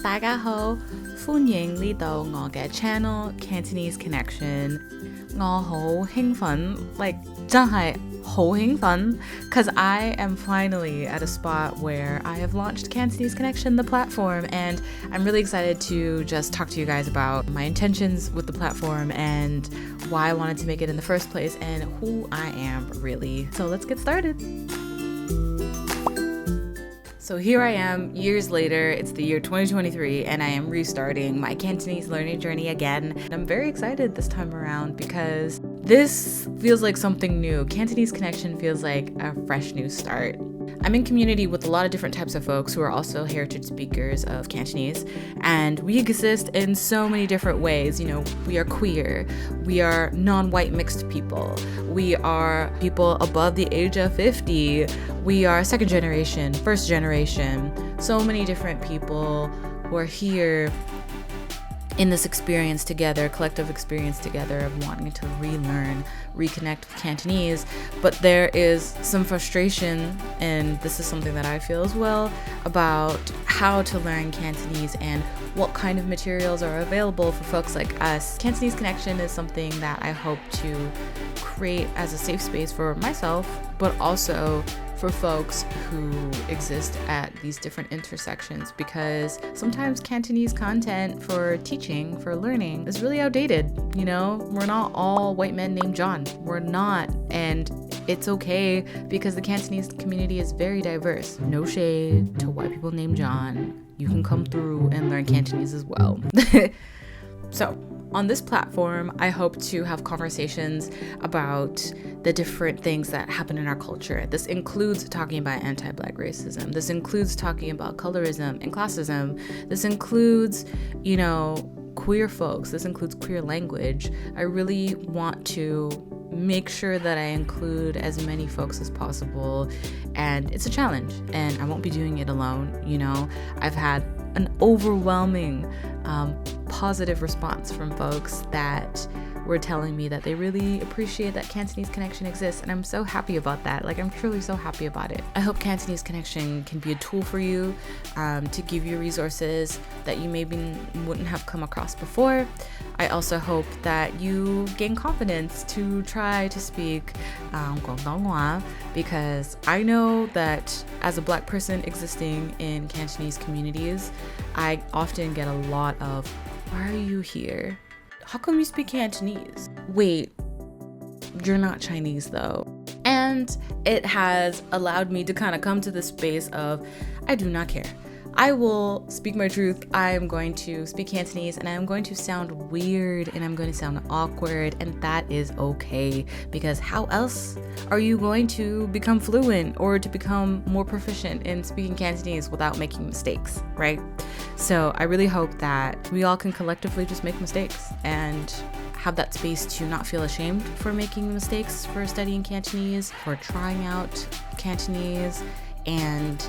大家好，歡迎嚟到我嘅 channel Cantonese Connection。我好興奮 like 真係好興奮 because I am finally at a spot where I have launched Cantonese Connection, the platform, and I'm really excited to just talk to you guys about my intentions with the platform and why I wanted to make it in the first place and who I am really. So let's get started. So here I am, years later, it's the year 2023, and I am restarting my Cantonese learning journey again. And I'm very excited this time around because this feels like something new. Cantonese Connection feels like a fresh new start. I'm in community with a lot of different types of folks who are also heritage speakers of Cantonese, and we exist in so many different ways. You know, we are queer, we are non-white mixed people, we are people above the age of 50, we are second generation, first generation, so many different people who are here in this experience together, collective experience together of wanting to relearn, reconnect with Cantonese. But there is some frustration, and this is something that I feel as well, about how to learn Cantonese and what kind of materials are available for folks like us. Cantonese Connection is something that I hope to create as a safe space for myself, but also for folks who exist at these different intersections, because sometimes Cantonese content for teaching, for learning, is really outdated. You know, we're not all white men named John. We're not. And it's okay because the Cantonese community is very diverse. No shade to white people named John. You can come through and learn Cantonese as well. So, on this platform, I hope to have conversations about the different things that happen in our culture. This includes talking about anti-Black racism. This includes talking about colorism and classism. This includes, you know, queer folks. This includes queer language. I really want to make sure that I include as many folks as possible, and it's a challenge, and I won't be doing it alone. You know, I've had an overwhelming positive response from folks that were telling me that they really appreciate that Cantonese Connection exists, and I'm so happy about that. Like, I'm truly so happy about it. I hope Cantonese Connection can be a tool for you to give you resources that you maybe wouldn't have come across before. I also hope that you gain confidence to try to speak Guangdonghua, because I know that as a Black person existing in Cantonese communities, I often get a lot of, "Why are you here? How come you speak Cantonese? Wait, you're not Chinese though." And it has allowed me to kind of come to the space of, I do not care. I will speak my truth. I am going to speak Cantonese, and I am going to sound weird, and I'm going to sound awkward, and that is okay, because how else are you going to become fluent or to become more proficient in speaking Cantonese without making mistakes, right? So I really hope that we all can collectively just make mistakes and have that space to not feel ashamed for making mistakes, for studying Cantonese, for trying out Cantonese, and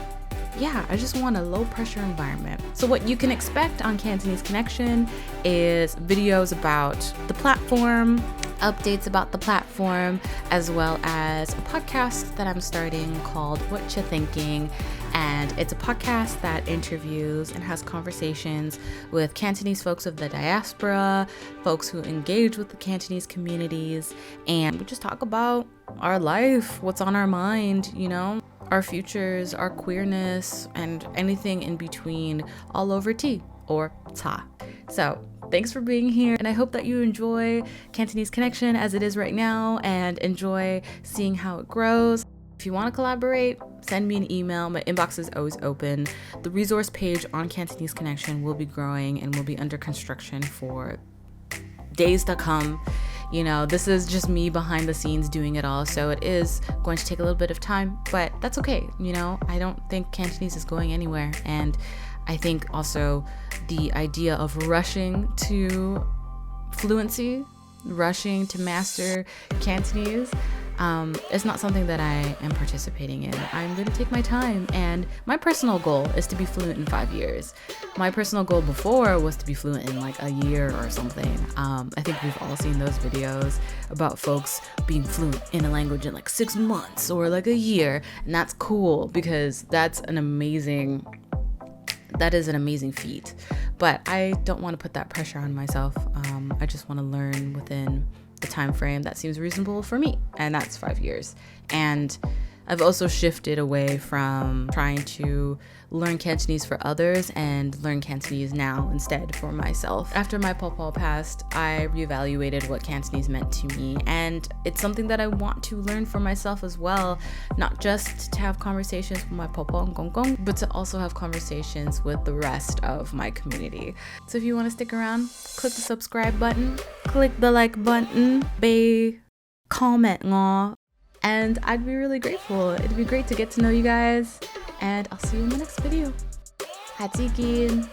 yeah, I just want a low pressure environment. So what you can expect on Cantonese Connection is videos about the platform, updates about the platform, as well as a podcast that I'm starting called What Ya Thinking. And it's a podcast that interviews and has conversations with Cantonese folks of the diaspora, folks who engage with the Cantonese communities, and we just talk about our life, what's on our mind, you know, our futures, our queerness, and anything in between, all over tea or ta. So thanks for being here, and I hope that you enjoy Cantonese Connection as it is right now and enjoy seeing how it grows. If you want to collaborate, send me an email. My inbox is always open. The resource page on Cantonese Connection will be growing and will be under construction for days to come. You know, this is just me behind the scenes doing it all, so it is going to take a little bit of time, but that's okay. You know, I don't think Cantonese is going anywhere, and I think also the idea of rushing to fluency, rushing to master Cantonese, it's not something that I am participating in. I'm going to take my time, and my personal goal is to be fluent in 5 years. My personal goal before was to be fluent in like a year or something. I think we've all seen those videos about folks being fluent in a language in like 6 months or like a year, and that's cool because that's an amazing that is an amazing feat. But I don't want to put that pressure on myself. I just want to learn within the time frame that seems reasonable for me, and that's 5 years. And I've also shifted away from trying to learn Cantonese for others and learn Cantonese now instead for myself. After my pawpaw passed, I reevaluated what Cantonese meant to me, and it's something that I want to learn for myself as well, not just to have conversations with my pawpaw and gong gong, but to also have conversations with the rest of my community. So if you want to stick around, click the subscribe button, click the like button, comment nga, and I'd be really grateful. It'd be great to get to know you guys, and I'll see you in the next video. Hatsikin.